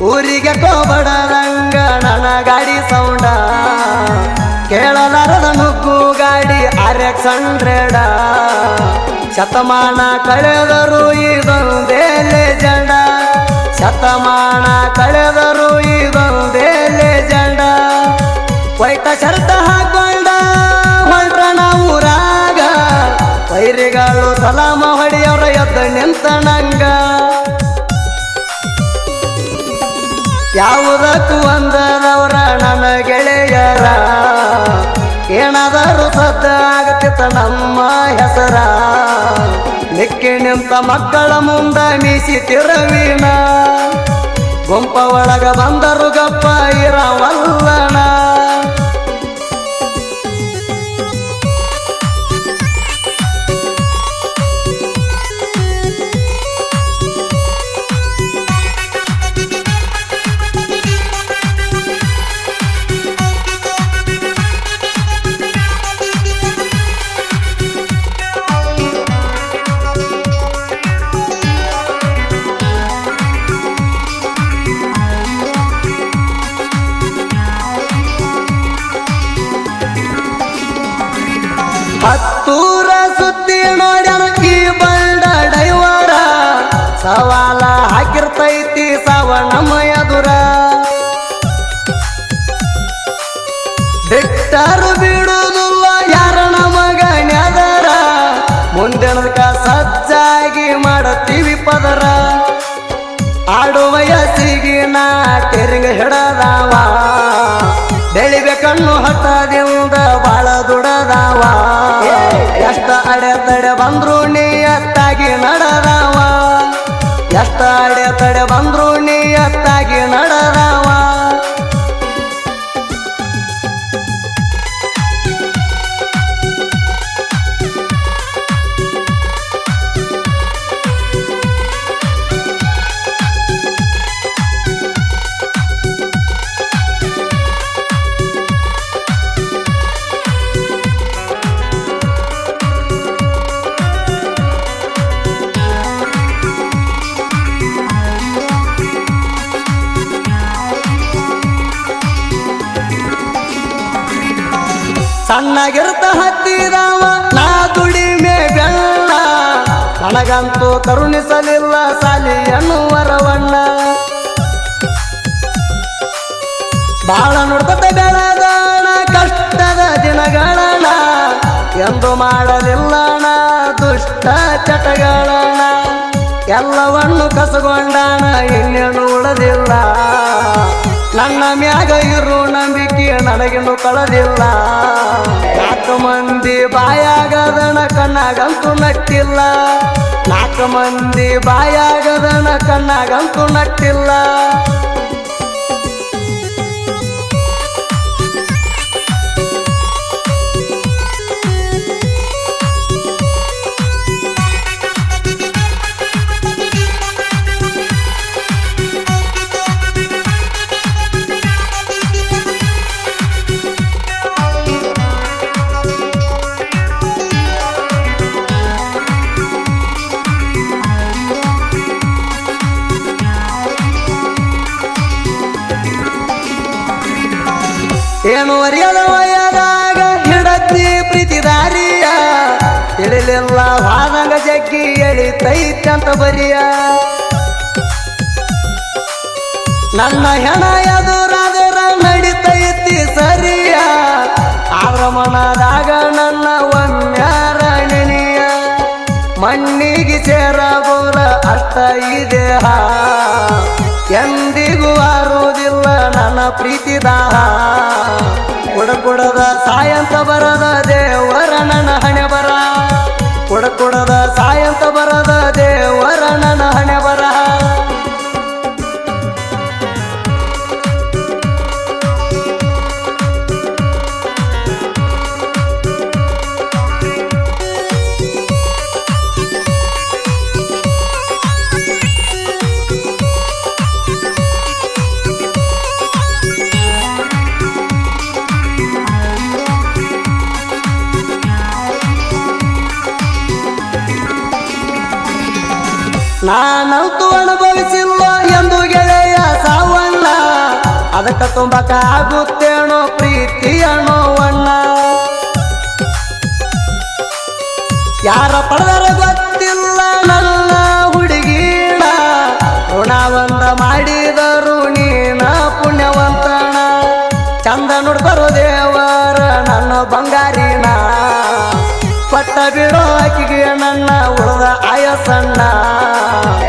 ಊರಿಗೆ ಕೋಬಡದಂಗ ನನ್ನ ಗಾಡಿ ಸೌಂಡ ಕೇಳಲಾರದ ನುಗ್ಗು ಗಾಡಿ RX100 ಶತಮಾನ ಕಳೆದರು ಇದೊಂದೇ ಲೆಜೆಂಡ ಶತಮಾನ ಕಳೆದರು ಇದೊಂದೇ ಲೆಜೆಂಡ ವೈಟ ಶರ್ತ ಹಾಕೊಂಡ ಹೊಂಟ್ರಣ ಊರಾಗ ವೈರಿಗಳು ಸಲಾಮ ಹೊಡೆಯವರ ಎದ್ದು ನಿಂತ ನಂಗ ಯಾವುದಕ್ಕೂ ಒಂದರವರ ನನ್ನ ಗೆಳೆಯರ ಏನಾದರೂ ಸದ್ದ ಆಗತ್ತಿತ್ತ ನಮ್ಮ ಹೆಸರ ನಿಕ್ಕಿ ನಿಂತ ಮಕ್ಕಳ ಮುಂದ ಮೀಸಿ ತಿರವಿನ ಗುಂಪ ಒಳಗ ಬಂದರು ಗಪ್ಪ ಇರವಲ್ಲಣ ಹತ್ತೂರ ಸುತ್ತಿ ನೋಡ್ಯಾನ ಈ ಬಂಡ ಡೈವರ ಸವಾಲ ಹಾಕಿರ್ತೈತಿ ಸಾವ ನಮ್ಮ ಎದುರ ಬಿಟ್ಟರು ಬಿಡುವುದಿಲ್ಲ ಯಾರ ನಮಗ ನೆದರ ಮುಂದಿನದಕ್ಕ ಸಜ್ಜಾಗಿ ಮಾಡುತ್ತೀವಿ ಪದರ ಆಡು ವಯಸ್ಸಿಗಿನ ಟೆರಿಂಗ್ ಹಿಡದಾವ ಬೆಳಿಬೇಕಣ್ಣು ಹಟ್ಟದಿಂದ ಬಾಳ ದುಡದಾವ ಎಷ್ಟ ಅಡೆತಡೆ ಬಂದ್ರು ನಿಯತ್ತಾಗಿ ನಡೆದಾವ ಎಷ್ಟ ಅಡೆತಡೆ ಬಂದ್ರು ನಿಯತ್ತಾಗಿ ನಡೆದಾವ ಸಣ್ಣಗಿರ್ತ ಹತ್ತಿದವ ನಾ ದುಡಿಮೆ ಬೆಲ್ಲ ನನಗಂತೂ ಕರುಣಿಸಲಿಲ್ಲ ಸಾಲಿ ಎನ್ನುವರವಣ್ಣ ಬಾಳ ನೋಡ್ಕೊತ ಬೆಳೆದಣ ಕಷ್ಟದ ದಿನಗಳಣ ಎಂದು ಮಾಡಲಿಲ್ಲಣ ದುಷ್ಟ ಚಟಗಳಣ ಎಲ್ಲವನ್ನು ಕಸಗೊಂಡಣ ಇನ್ನೇನು ಉಳದಿಲ್ಲ ನನ್ನ ಮ್ಯಾಗ ಇರು ನಂಬಿಕೆ ನನಗಿನ್ನು ಕಳದಿಲ್ಲ ನಾಲ್ಕು ಮಂದಿ ಬಾಯಾಗದಣ ಕಣ್ಣಾಗಂತೂ ನಟ್ಟಿಲ್ಲ ನಾಲ್ಕು ಮಂದಿ ಬಾಯಾಗದಣ ಕಣ್ಣಾಗಂತೂ ನಟ್ಟಿಲ್ಲ ಏನು ಅರಿಯದ ವಯದಾಗ ಹಿಡತ್ತಿ ಪ್ರೀತಿ ದಾರಿಯ ತಿಳಿಲಿಲ್ಲ ವಾದಂಗ ಜಗ್ಗಿ ಎಳಿತೈತಂತ ಬರಿಯ ನನ್ನ ಹೆಣ ಎದುರಾದರ ನಡಿತೈತಿ ಸರಿಯ ಆದ್ರ ಮನದಾಗ ನನ್ನ ಒಮ್ಮ್ಯಾರ ನೆನೆಯ ಮಣ್ಣಿಗೆ ಸೇರಬೋರ ಅಷ್ಟ ಈ ದೇಹ ಎಂದಿಗೂ ಆರುವುದಿಲ್ಲ ನನ್ನ ಪ್ರೀತಿ ದಾಹ ಕುಡಕುಡದ ಸಾಯಂತ ಬರದ ದೇವರ ನನ್ನ ಹಣೆ ಬರ ಕುಡಕುಡದ ಸಾಯಂತ ಬರದ ದೇವರ ನನ್ನ ಹಣೆ ಬರ ನಾನಂತೂ ಅನುಭವಿಸಿಲ್ಲ ಎಂದು ಗೆಳೆಯ ಸಾವ ಹೊಟ್ಟ ತುಂಬಕ ಆಗುತ್ತೇನೋ ಪ್ರೀತಿ ಅನ್ನೋ ಅಣ್ಣ ಯಾರ ಪಡೆದರ ಗೊತ್ತಿಲ್ಲ ನನ್ನ ಹುಡುಗಿನ ಋಣವಂತ ಮಾಡಿದರು ನೀನ ಪುಣ್ಯವಂತನ ಚಂದ ನೋಡ್ಬರೋ ದೇವರ ನನ್ನ ಬಂಗಾರಿನ ಪಟ್ಟ ಬಿಡೋ ಆಕಿಗೆ ನನ್ನ ಉಳಿದ ಆಯಸಣ್ಣ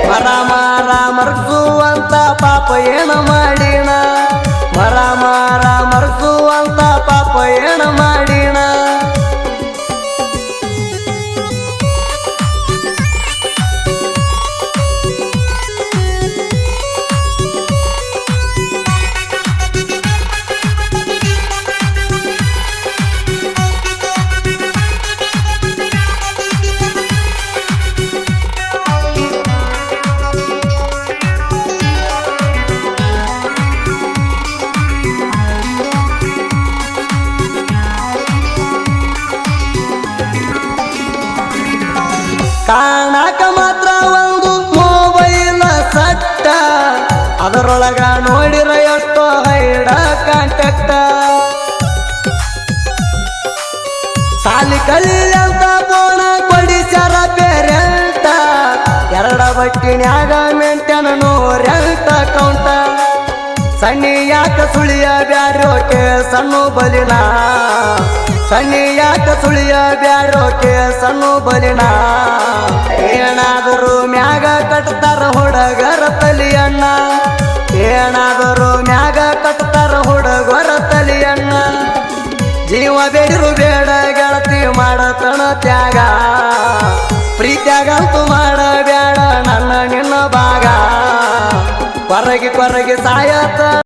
ಮರ ಮಾರ ಮರ್ಸುವಂತ ಪಾಪ ಏನ ಮಾಡಿನ ಮರ ಮಾರ ಮರ್ಸುವಂತ ಪಾಪ ಏನ ಮಾಡಿನ ಕಾಣಕ ಮಾತ್ರ ಒಂದು ಮೊಬೈಲ್ ಸಟ್ಟ ಅದರೊಳಗ ನೋಡಿರ ಎಷ್ಟೋ ಹೈಡ ಕಾಂಟ್ಯಾಕ್ಟ ಸಾಲಿ ಕಲಿಯಂತ ಬೋಣ ಕೊಡಿಸ್ಯಾರ ಪೇರೆಂಟ ಎರಡ ಬಟ್ಟಿನ್ಯಾಗ ಮೆಂಟೆನ 108 ಅಕೌಂಟ ಸಣ್ಣಿ ಯಾಕ ಸುಳಿಯ ಬ್ಯಾರೋಕೆ ಸಣ್ಣ ಬಲಿನ ಸಣ್ಣಿ ಯಾಕ ಸುಳಿಯ ಬ್ಯಾರೋಕೆ ಸಣ್ಣ ಬಲಿನ ಏನಾದರೂ ಮ್ಯಾಗ ಕಟ್ತಾರ ಹುಡುಗರ ತಲಿಯಣ್ಣ ಏನಾದರೂ ಮ್ಯಾಗ ಕಟ್ತಾರ ಹುಡುಗರ ತಲಿಯಣ್ಣ ಜೀವ ಬೇಡಿರು ಬೇಡ ಗೆಳತಿ ಮಾಡತನ ತ್ಯಾಗ ಪ್ರೀತ್ಯಾಗಂತೂ ಮಾಡಬೇಡ ನನ್ನ ನಿನ್ನ ಭಾಗ ಕೊರಗಿ ಸಾಯತ